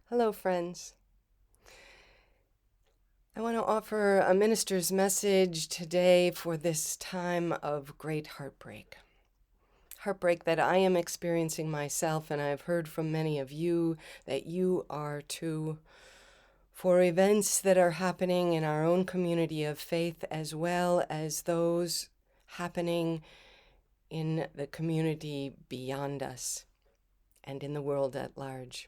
Hello, friends. I want to offer a minister's message today for this time of great heartbreak. Heartbreak that I am experiencing myself, and I've heard from many of you that you are too, for events that are happening in our own community of faith as well as those happening in the community beyond us and in the world at large.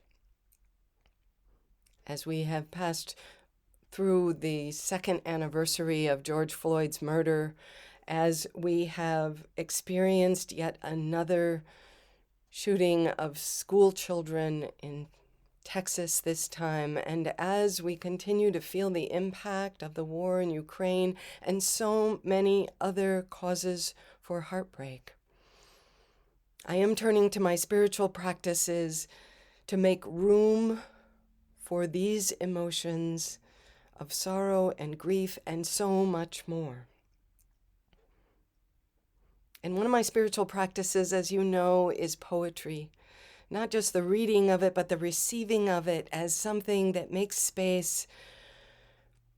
As we have passed through the second anniversary of George Floyd's murder, as we have experienced yet another shooting of school children in Texas this time, and as we continue to feel the impact of the war in Ukraine and so many other causes for heartbreak, I am turning to my spiritual practices to make room for these emotions of sorrow and grief and so much more. And one of my spiritual practices, as you know, is poetry. Not just the reading of it, but the receiving of it as something that makes space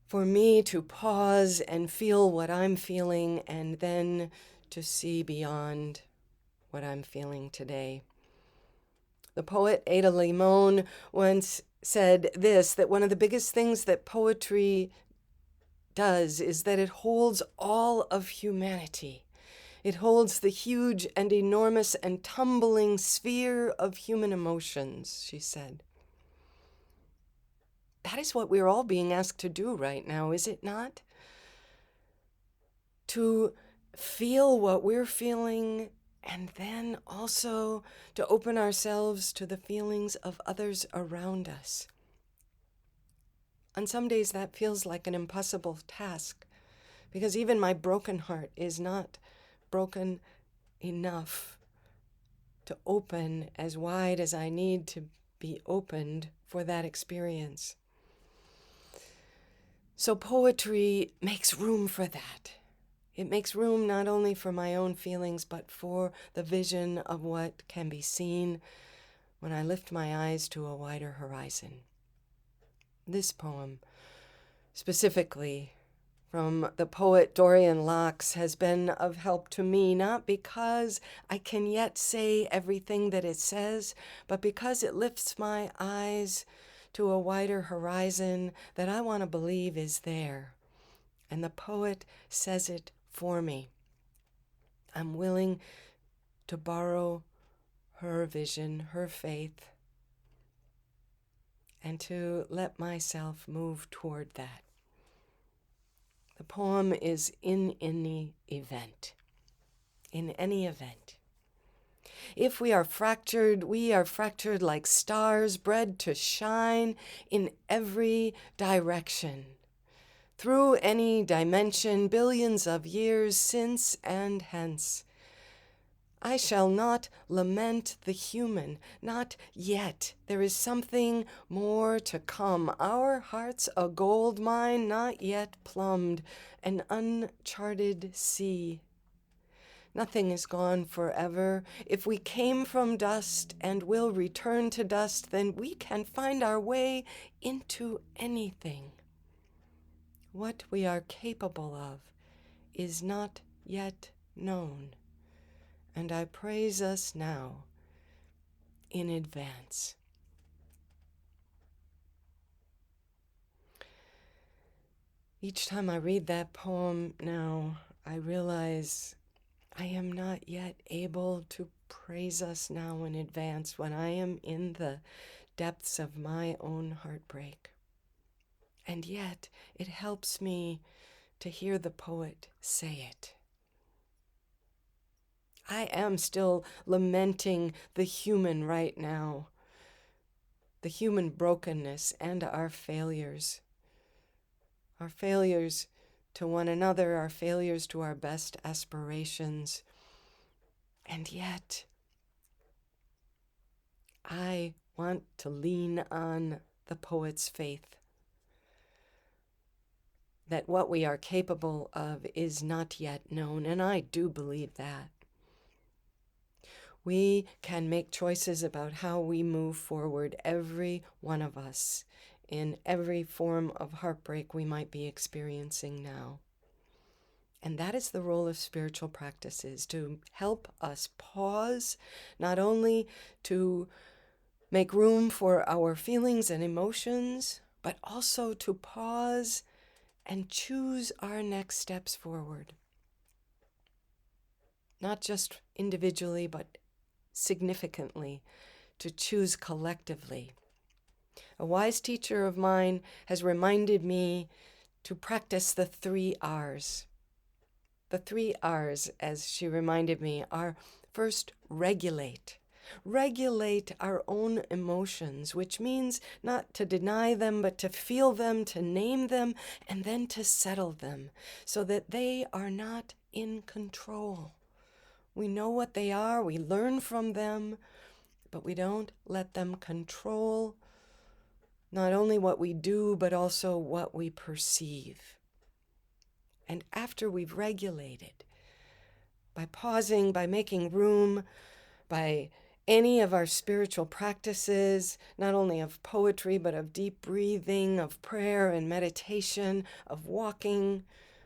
for me to pause and feel what I'm feeling and then to see beyond what I'm feeling today. The poet Ada Limon once said this, that one of the biggest things that poetry does is that it holds all of humanity. It holds the huge and enormous and tumbling sphere of human emotions, she said. That is what we're all being asked to do right now, is it not? To feel what we're feeling and then also to open ourselves to the feelings of others around us. On some days that feels like an impossible task, because even my broken heart is not broken enough to open as wide as I need to be opened for that experience. So poetry makes room for that. It makes room not only for my own feelings, but for the vision of what can be seen when I lift my eyes to a wider horizon. This poem, specifically from the poet Dorian Locks, has been of help to me, not because I can yet say everything that it says, but because it lifts my eyes to a wider horizon that I want to believe is there. And the poet says it for me. I'm willing to borrow her vision, her faith, and to let myself move toward that. The poem is in any event. In any event. If we are fractured like stars bred to shine in every direction, through any dimension, billions of years since and hence. I shall not lament the human, not yet. There is something more to come. Our heart's a gold mine not yet plumbed, an uncharted sea. Nothing is gone forever. If we came from dust and will return to dust, then we can find our way into anything. What we are capable of is not yet known, and I praise us now in advance. Each time I read that poem now, I realize I am not yet able to praise us now in advance when I am in the depths of my own heartbreak. And yet, it helps me to hear the poet say it. I am still lamenting the human right now, the human brokenness and our failures to one another, our failures to our best aspirations. And yet, I want to lean on the poet's faith that what we are capable of is not yet known, and I do believe that. We can make choices about how we move forward, every one of us, in every form of heartbreak we might be experiencing now. And that is the role of spiritual practices, to help us pause, not only to make room for our feelings and emotions, but also to pause and choose our next steps forward. Not just individually, but significantly, to choose collectively. A wise teacher of mine has reminded me to practice the 3 R's. The 3 R's, as she reminded me, are first, regulate. Regulate our own emotions, which means not to deny them, but to feel them, to name them, and then to settle them so that they are not in control. We know what they are, we learn from them, but we don't let them control not only what we do, but also what we perceive. And after we've regulated, by pausing, by making room, by any of our spiritual practices, not only of poetry, but of deep breathing, of prayer and meditation, of walking,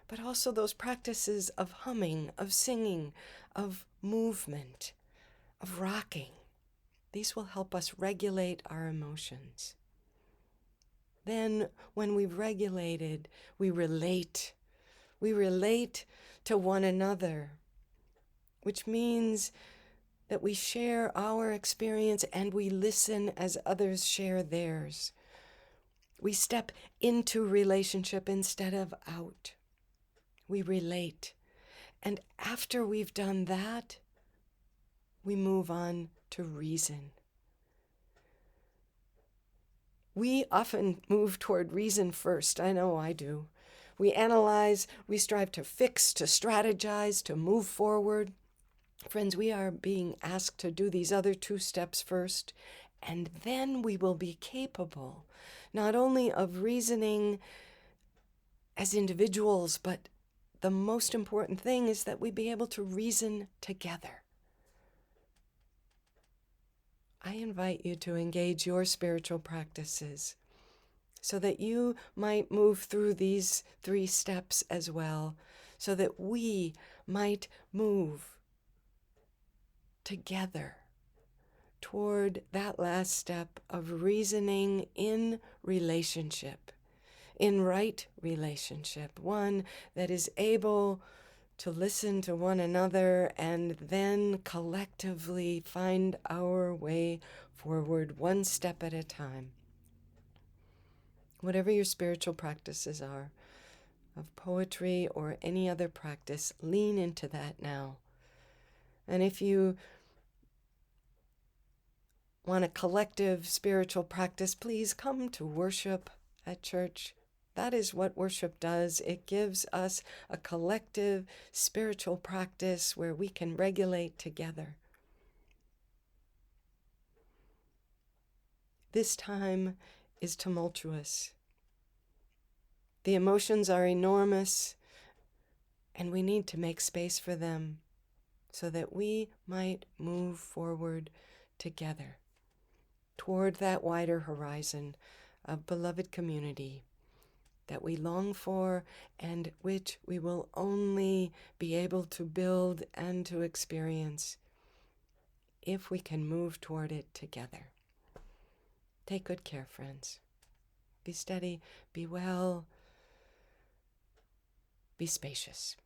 but also those practices of humming, of singing, of movement, of rocking. These will help us regulate our emotions. Then, when we've regulated, we relate. We relate to one another, which means that we share our experience and we listen as others share theirs. We step into relationship instead of out. We relate. And after we've done that, we move on to reason. We often move toward reason first. I know I do. We analyze, we strive to fix, to strategize, to move forward. Friends, we are being asked to do these other 2 steps first, and then we will be capable not only of reasoning as individuals, but the most important thing is that we be able to reason together. I invite you to engage your spiritual practices so that you might move through these 3 steps as well, so that we might move together toward that last step of reasoning in relationship, in right relationship, one that is able to listen to one another and then collectively find our way forward, one step at a time. Whatever your spiritual practices are, of poetry or any other practice, lean into that now. And if you want a collective spiritual practice, please come to worship at church. That is what worship does. It gives us a collective spiritual practice where we can regulate together. This time is tumultuous. The emotions are enormous, and we need to make space for them so that we might move forward together toward that wider horizon of beloved community that we long for and which we will only be able to build and to experience if we can move toward it together. Take good care, friends. Be steady, be well, be spacious.